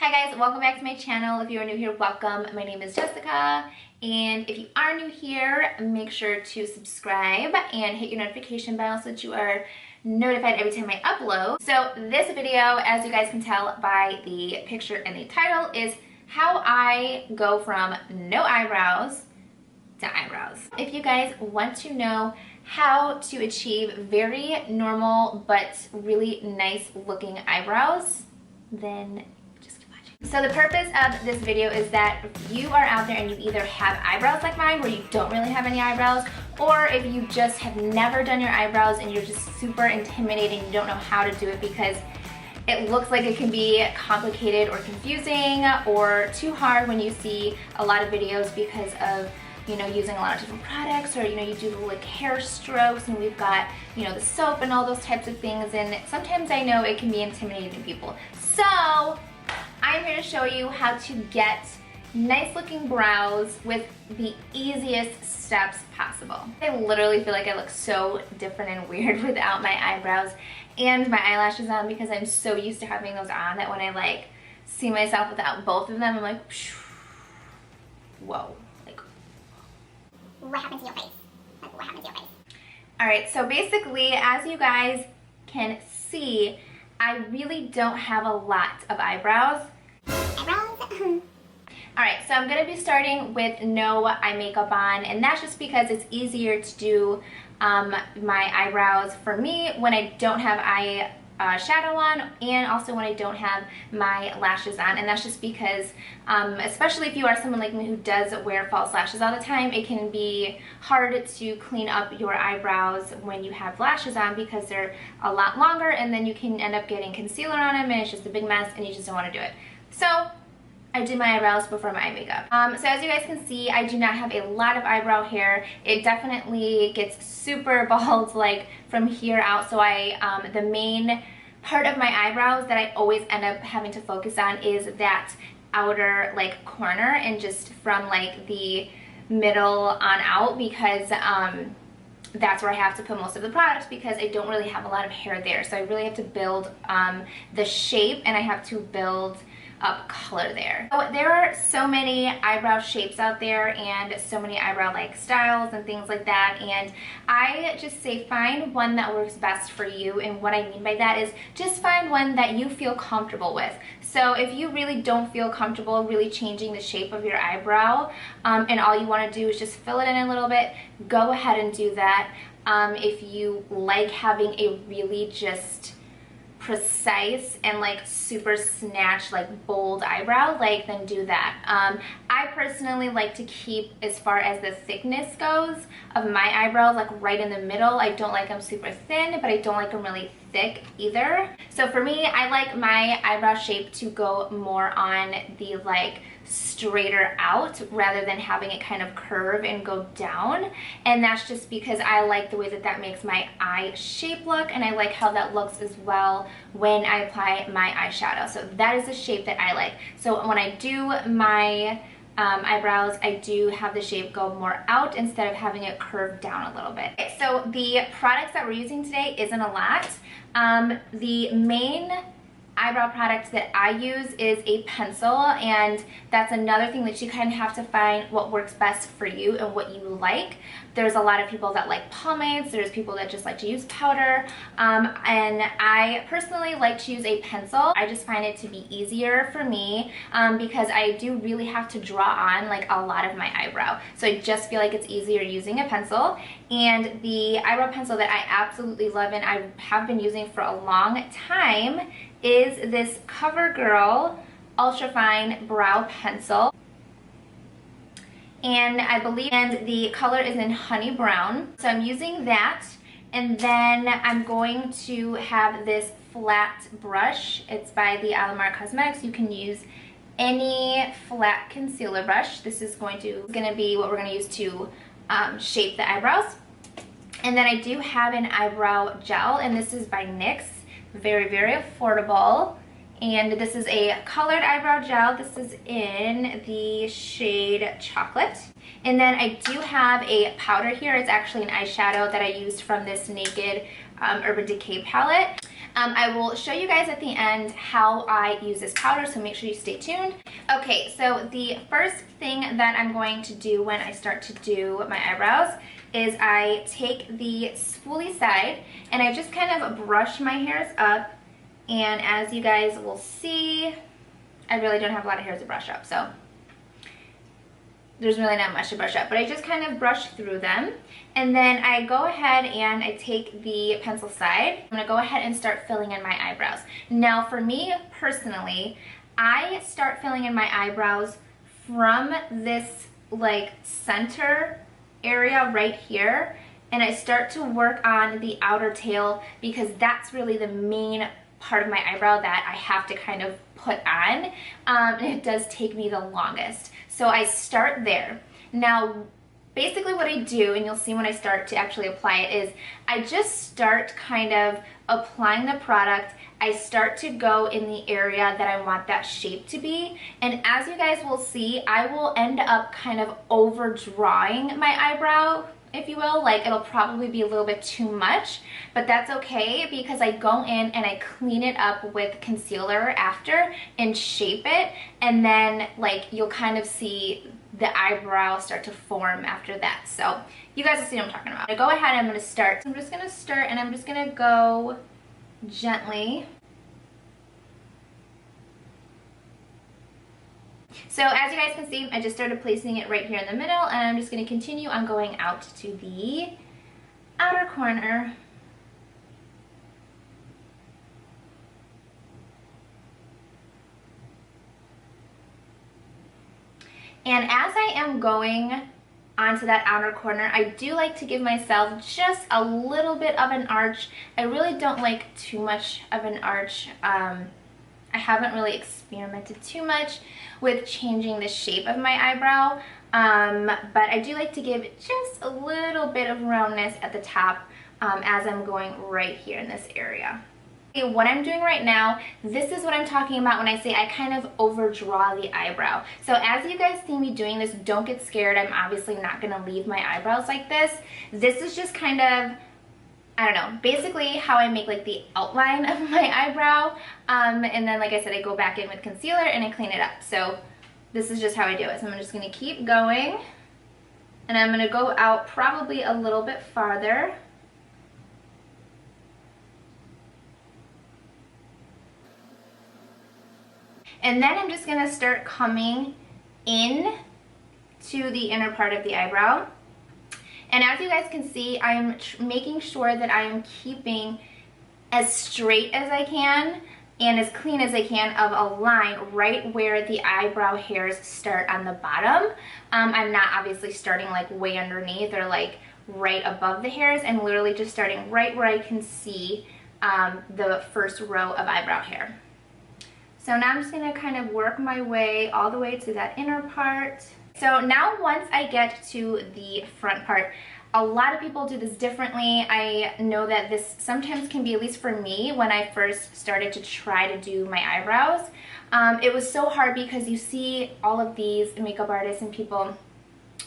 Hi guys, welcome back to my channel. If you are new here, welcome. My name is Jessica, and if you are new here, make sure to subscribe and hit your notification bell so that you are notified every time I upload. So this video, as you guys can tell by the picture and the title, is how I go from no eyebrows to eyebrows. If you guys want to know how to achieve very normal but really nice looking eyebrows, then so the purpose of this video is that if you are out there and you either have eyebrows like mine where you don't really have any eyebrows, or if you just have never done your eyebrows and you're just super intimidated and you don't know how to do it because it looks like it can be complicated or confusing or too hard when you see a lot of videos because of, you know, using a lot of different products, or, you know, you do the like hair strokes and we've got, you know, the soap and all those types of things, and sometimes I know it can be intimidating to people. So I'm here to show you how to get nice looking brows with the easiest steps possible. I literally feel like I look so different and weird without my eyebrows and my eyelashes on because I'm so used to having those on that when I like see myself without both of them, I'm like, whoa. Like, what happened to your face? Like, what happened to your face? Alright, so basically, as you guys can see, I really don't have a lot of eyebrows. Alright, so I'm going to be starting with no eye makeup on, and that's just because it's easier to do my eyebrows for me when I don't have shadow on, and also when I don't have my lashes on. And that's just because, especially if you are someone like me who does wear false lashes all the time, it can be hard to clean up your eyebrows when you have lashes on because they're a lot longer, and then you can end up getting concealer on them and it's just a big mess and you just don't want to do it. So I do my eyebrows before my eye makeup. So as you guys can see, I do not have a lot of eyebrow hair. It definitely gets super bald like from here out. So the main part of my eyebrows that I always end up having to focus on is that outer like corner, and just from like the middle on out, because that's where I have to put most of the products because I don't really have a lot of hair there. So I really have to build the shape, and I have to build up color there. So there are so many eyebrow shapes out there and so many eyebrow like styles and things like that, and I just say find one that works best for you. And what I mean by that is just find one that you feel comfortable with. So if you really don't feel comfortable really changing the shape of your eyebrow, and all you want to do is just fill it in a little bit, go ahead and do that. If you like having a really just precise and like super snatched like bold eyebrow, like, then do that. I personally like to keep, as far as the thickness goes of my eyebrows, like right in the middle. I don't like them super thin, but I don't like them really thick either. So for me, I like my eyebrow shape to go more on the like straighter out rather than having it kind of curve and go down, and that's just because I like the way that that makes my eye shape look, and I like how that looks as well when I apply my eyeshadow. So that is the shape that I like. So when I do my eyebrows, I do have the shape go more out instead of having it curve down a little bit. Okay, so the products that we're using today isn't a lot. The main eyebrow product that I use is a pencil, and that's another thing that you kind of have to find what works best for you and what you like. There's a lot of people that like pomades, there's people that just like to use powder, and I personally like to use a pencil. I just find it to be easier for me because I do really have to draw on like a lot of my eyebrow, so I just feel like it's easier using a pencil. And the eyebrow pencil that I absolutely love and I have been using for a long time is this CoverGirl Ultra Fine Brow Pencil. And I believe, and the color is in honey brown. So I'm using that, and then I'm going to have this flat brush. It's by the Alamar Cosmetics. You can use any flat concealer brush. This is going to be what we're going to use to shape the eyebrows. And then I do have an eyebrow gel, and this is by NYX. Very, very affordable. And this is a colored eyebrow gel. This is in the shade Chocolate. And then I do have a powder here. It's actually an eyeshadow that I used from this Naked Urban Decay palette. I will show you guys at the end how I use this powder, so make sure you stay tuned. Okay, so the first thing that I'm going to do when I start to do my eyebrows is I take the spoolie side and I just kind of brush my hairs up, and as you guys will see, I really don't have a lot of hairs to brush up, so there's really not much to brush up, but I just kind of brush through them. And then I go ahead and I take the pencil side. I'm gonna go ahead and start filling in my eyebrows. Now for me personally, I start filling in my eyebrows from this like center area right here, and I start to work on the outer tail because that's really the main part of my eyebrow that I have to kind of put on, and it does take me the longest. So I start there. Now basically what I do, and you'll see when I start to actually apply it, is I just start kind of applying the product. I start to go in the area that I want that shape to be, and as you guys will see, I will end up kind of overdrawing my eyebrow, if you will. Like, it'll probably be a little bit too much, but that's okay because I go in and I clean it up with concealer after and shape it, and then like you'll kind of see the eyebrow start to form after that. So you guys will see what I'm talking about. I go ahead, I'm going to start. I'm just going to start and I'm just going to go gently. So as you guys can see, I just started placing it right here in the middle, and I'm just going to continue on going out to the outer corner. And as I am going onto that outer corner, I do like to give myself just a little bit of an arch. I really don't like too much of an arch. I haven't really experimented too much with changing the shape of my eyebrow, but I do like to give it just a little bit of roundness at the top as I'm going right here in this area. What I'm doing right now, this is what I'm talking about when I say I kind of overdraw the eyebrow. So as you guys see me doing this, don't get scared. I'm obviously not going to leave my eyebrows like this. This is just kind of, I don't know, basically how I make like the outline of my eyebrow, and then like I said, I go back in with concealer and I clean it up. So this is just how I do it. So I'm just going to keep going, and I'm going to go out probably a little bit farther. And then I'm just going to start coming in to the inner part of the eyebrow. And as you guys can see, I'm making sure that I am keeping as straight as I can and as clean as I can of a line right where the eyebrow hairs start on the bottom. I'm not obviously starting like way underneath or like right above the hairs. I'm literally just starting right where I can see the first row of eyebrow hair. So now I'm just going to kind of work my way all the way to that inner part. So now once I get to the front part, a lot of people do this differently. I know that this sometimes can be, at least for me, when I first started to try to do my eyebrows, it was so hard because you see all of these makeup artists and people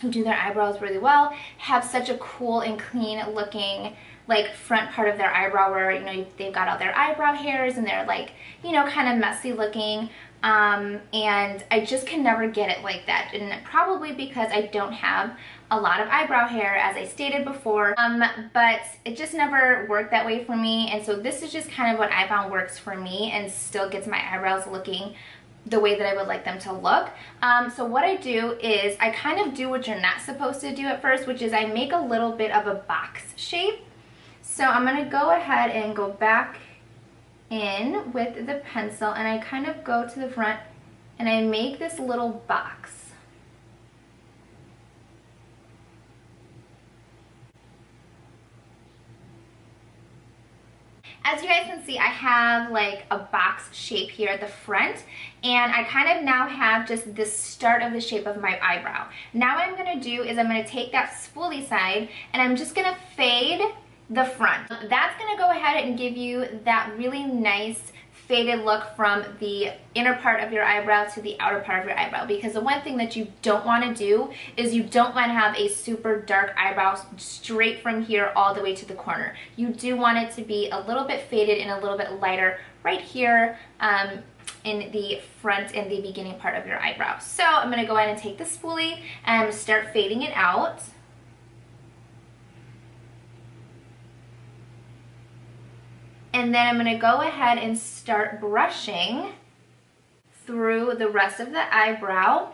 who do their eyebrows really well have such a cool and clean looking like front part of their eyebrow where, you know, they've got all their eyebrow hairs and they're like, you know, kind of messy looking, and I just can never get it like that, and probably because I don't have a lot of eyebrow hair, as I stated before, but it just never worked that way for me. And so this is just kind of what I found works for me and still gets my eyebrows looking the way that I would like them to look. So what I do is I kind of do what you're not supposed to do at first, which is I make a little bit of a box shape. So I'm going to go ahead and go back in with the pencil, and I kind of go to the front and I make this little box. As you guys can see, I have like a box shape here at the front, and I kind of now have just the start of the shape of my eyebrow. Now what I'm going to do is I'm going to take that spoolie side and I'm just going to fade the front. That's going to go ahead and give you that really nice faded look from the inner part of your eyebrow to the outer part of your eyebrow, because the one thing that you don't want to do is you don't want to have a super dark eyebrow straight from here all the way to the corner. You do want it to be a little bit faded and a little bit lighter right here in the front and the beginning part of your eyebrow. So I'm going to go ahead and take the spoolie and start fading it out. And then I'm going to go ahead and start brushing through the rest of the eyebrow.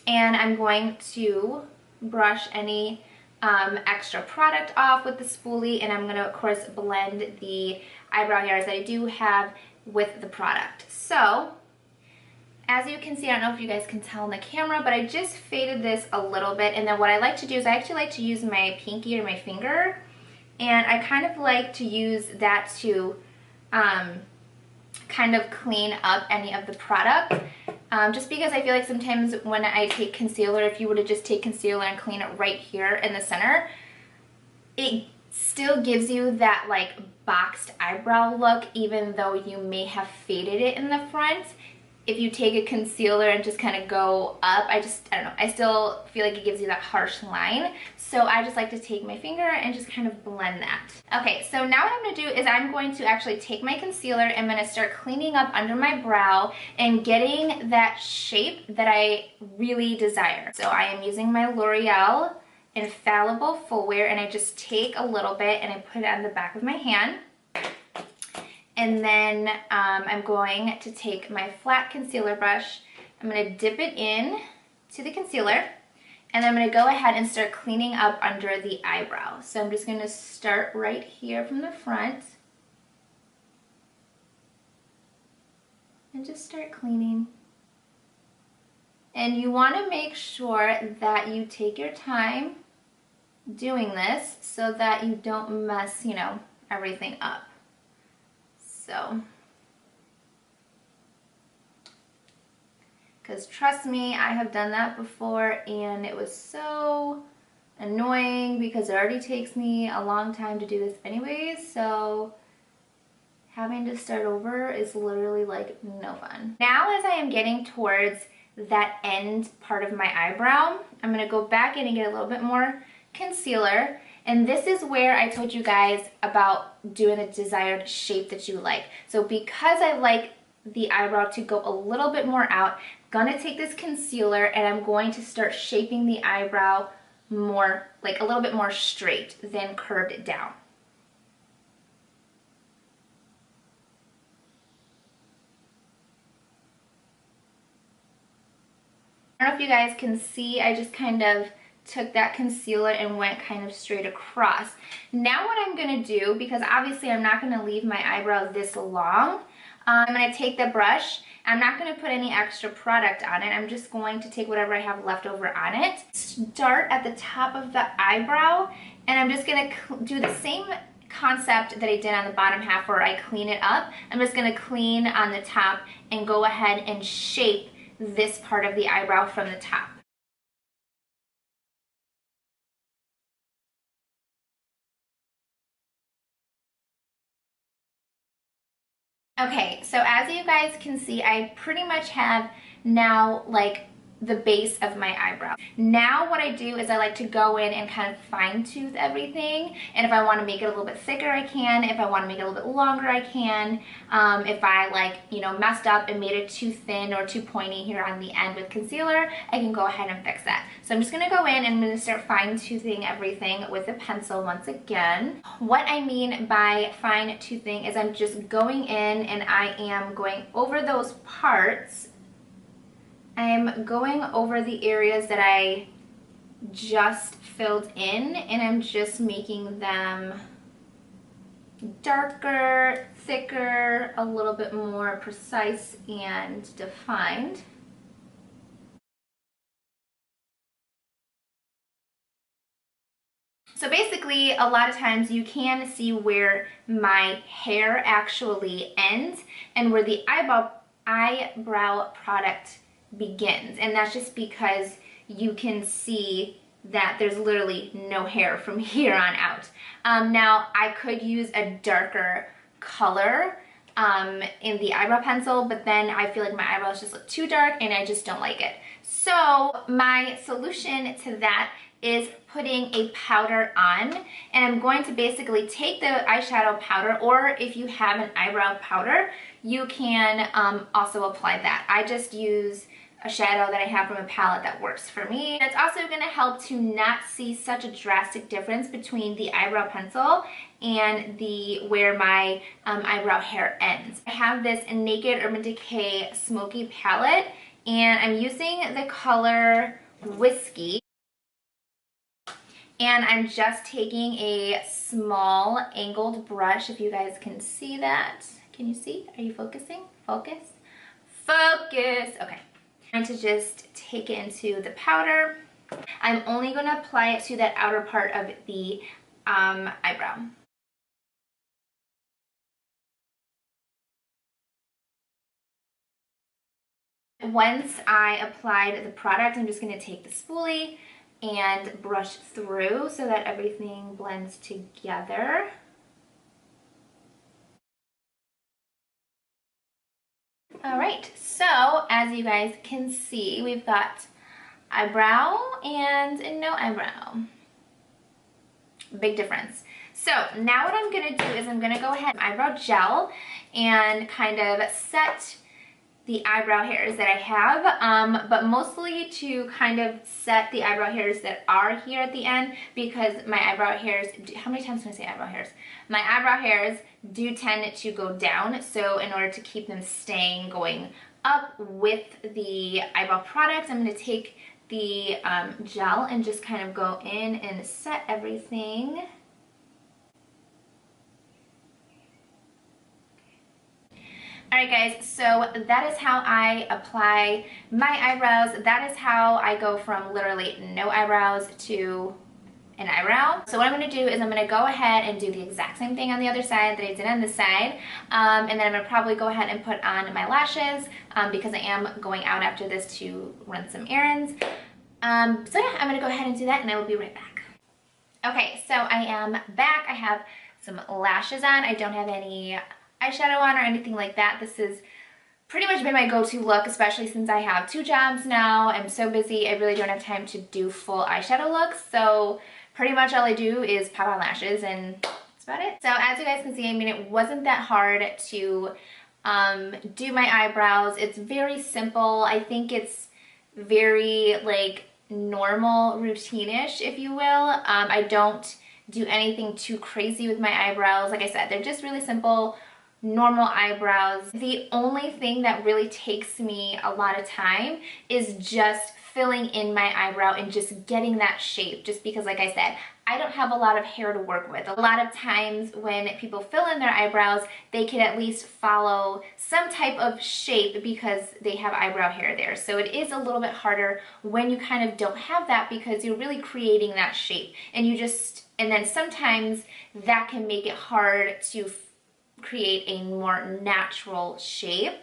And I'm going to brush any extra product off with the spoolie. And I'm going to, of course, blend the eyebrow hairs that I do have with the product. So, as you can see, I don't know if you guys can tell in the camera, but I just faded this a little bit. And then what I like to do is I actually like to use my pinky or my finger. And I kind of like to use that to kind of clean up any of the product. Just because I feel like sometimes when I take concealer, if you were to just take concealer and clean it right here in the center, it still gives you that like boxed eyebrow look, even though you may have faded it in the front. If you take a concealer and just kind of go up, I don't know, I still feel like it gives you that harsh line. So I just like to take my finger and just kind of blend that. Okay, so now what I'm gonna do is I'm going to actually take my concealer and I'm gonna start cleaning up under my brow and getting that shape that I really desire. So I am using my L'Oreal Infallible Full Wear, and I just take a little bit and I put it on the back of my hand. And then I'm going to take my flat concealer brush. I'm going to dip it in to the concealer. And then I'm going to go ahead and start cleaning up under the eyebrow. So I'm just going to start right here from the front. And just start cleaning. And you want to make sure that you take your time doing this so that you don't mess, you know, everything up. So, because trust me, I have done that before and it was so annoying because it already takes me a long time to do this anyways, so having to start over is literally like no fun. Now as I am getting towards that end part of my eyebrow, I'm going to go back in and get a little bit more concealer. And this is where I told you guys about doing a desired shape that you like. So because I like the eyebrow to go a little bit more out, I'm gonna take this concealer and I'm going to start shaping the eyebrow more, like a little bit more straight than curved down. I don't know if you guys can see, I just kind of took that concealer and went kind of straight across. Now what I'm going to do, because obviously I'm not going to leave my eyebrow this long, I'm going to take the brush. I'm not going to put any extra product on it. I'm just going to take whatever I have left over on it. Start at the top of the eyebrow, and I'm just going to do the same concept that I did on the bottom half where I clean it up. I'm just going to clean on the top and go ahead and shape this part of the eyebrow from the top. Okay, so as you guys can see, I pretty much have now like the base of my eyebrow. Now what I do is I like to go in and kind of fine tooth everything, and if I want to make it a little bit thicker I can, if I want to make it a little bit longer I can, if I like, you know, messed up and made it too thin or too pointy here on the end with concealer, I can go ahead and fix that. So I'm just going to go in and I'm going to start fine toothing everything with a pencil once again. What I mean by fine toothing is I'm just going in and I am going over those parts. I'm going over the areas that I just filled in, and I'm just making them darker, thicker, a little bit more precise and defined. So basically, a lot of times you can see where my hair actually ends and where the eyebrow product begins, and that's just because you can see that there's literally no hair from here on out. Now I could use a darker color in the eyebrow pencil, but then I feel like my eyebrows just look too dark and I just don't like it. So my solution to that is putting a powder on, and I'm going to basically take the eyeshadow powder, or if you have an eyebrow powder, you can also apply that. I just use a shadow that I have from a palette that works for me. It's also going to help to not see such a drastic difference between the eyebrow pencil and where my eyebrow hair ends. I have this Naked Urban Decay Smoky palette, and I'm using the color Whiskey. And I'm just taking a small angled brush, if you guys can see that. Can you see? Are you focusing? Focus. Focus. Okay. I'm going to just take it into the powder. I'm only going to apply it to that outer part of the eyebrow. Once I applied the product, I'm just going to take the spoolie and brush through so that everything blends together. All right, so as you guys can see, we've got eyebrow and no eyebrow. Big difference. So now what I'm gonna do is I'm gonna go ahead with eyebrow gel and kind of set the eyebrow hairs that I have, but mostly to kind of set the eyebrow hairs that are here at the end, because my eyebrow hairs, how many times can I say eyebrow hairs? My eyebrow hairs do tend to go down, so in order to keep them staying going up with the eyebrow product, I'm going to take the gel and just kind of go in and set everything. Alright guys, so that is how I apply my eyebrows. That is how I go from literally no eyebrows to an eyebrow. So what I'm going to do is I'm going to go ahead and do the exact same thing on the other side that I did on this side. And then I'm going to probably go ahead and put on my lashes because I am going out after this to run some errands. So yeah, I'm going to go ahead and do that and I will be right back. Okay, so I am back. I have some lashes on. I don't have any eyeshadow on or anything like that. This has pretty much been my go-to look, especially since I have 2 jobs now. I'm so busy, I really don't have time to do full eyeshadow looks, so pretty much all I do is pop on lashes and that's about it. So as you guys can see, I mean, it wasn't that hard to do my eyebrows. It's very simple. I think it's very like normal, routine-ish, if you will. I don't do anything too crazy with my eyebrows. Like I said, they're just really simple, normal eyebrows. The only thing that really takes me a lot of time is just filling in my eyebrow and just getting that shape, just because like I said, I don't have a lot of hair to work with. A lot of times when people fill in their eyebrows, they can at least follow some type of shape because they have eyebrow hair there. So it is a little bit harder when you kind of don't have that because you're really creating that shape. And then sometimes that can make it hard to create a more natural shape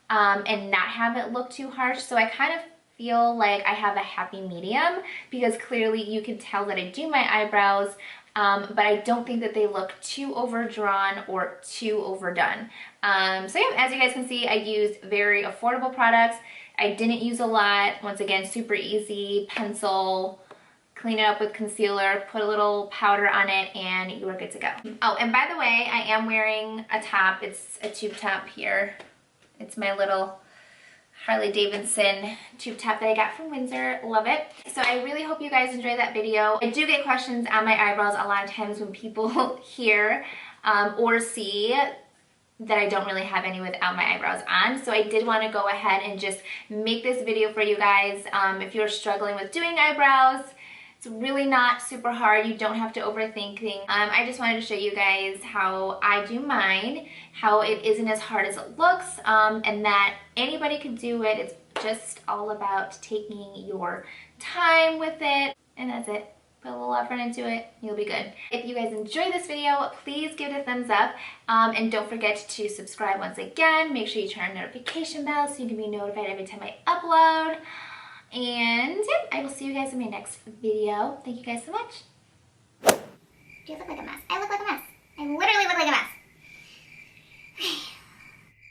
and not have it look too harsh. So I kind of feel like I have a happy medium because clearly you can tell that I do my eyebrows, but I don't think that they look too overdrawn or too overdone. So yeah, as you guys can see, I used very affordable products. I didn't use a lot. Once again, super easy, pencil, clean it up with concealer, put a little powder on it, and you are good to go. Oh, and by the way, I am wearing a top. It's a tube top here. It's my little Harley Davidson tube top that I got from Windsor. Love it. So I really hope you guys enjoyed that video. I do get questions on my eyebrows a lot of times when people hear or see that I don't really have any without my eyebrows on. So I did want to go ahead and just make this video for you guys. If you're struggling with doing eyebrows, it's really not super hard. You don't have to overthink things. I just wanted to show you guys how I do mine, how it isn't as hard as it looks, and that anybody can do it. It's just all about taking your time with it, and that's it. Put a little effort into it, you'll be good. If you guys enjoyed this video, please give it a thumbs up, and don't forget to subscribe once again. Make sure you turn on notification bell so you can be notified every time I upload. And yeah, I will see you guys in my next video. Thank you guys so much. You look like a mess. I look like a mess. I literally look like a mess.